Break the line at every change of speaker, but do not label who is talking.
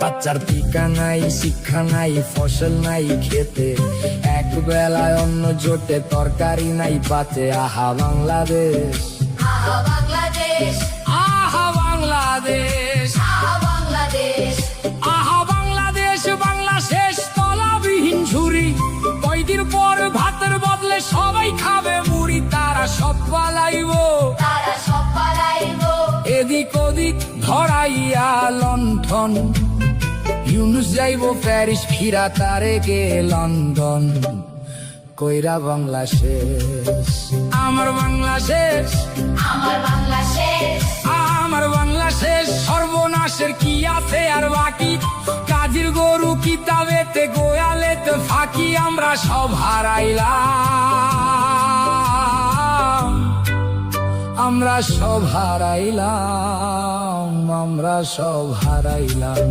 বাচ্চার টিকা নাই, শিক্ষা নাই, ফসল নাই খেতে, এক বেলায় অন্ন জোটে, তরকারি নাই পাতে। আহা বাংলাদেশ,
আহা বাংলাদেশ,
আহা বাংলাদেশ,
আহা বাংলাদেশ,
আহা বাংলাদেশ। বাংলা শেষ তলাবিহীন ঝুরি, কয়দিন পর ভাতের বদলে সবাই খাবে মুড়ি। তারা সব পালাইব,
তারা সব পালাইব,
এদিক ওদিক ধরাইয়া লণ্ঠন। ইউনুস যাইব প্যারিস, ফিরা তারে গে লন্ডন। কইরা বাংলা শেষ, আমার বাংলা শেষ,
আমার বাংলা শেষ,
আমার বাংলা শেষ। সর্বনাশের কি আছে আর বাকি, কাজীর গরু কিতাবেতে, গোয়ালেতে ফাঁকি। আমরা সব হারাইলাম, আমরা সব হারাইলাম, আমরা সব হারাইলাম।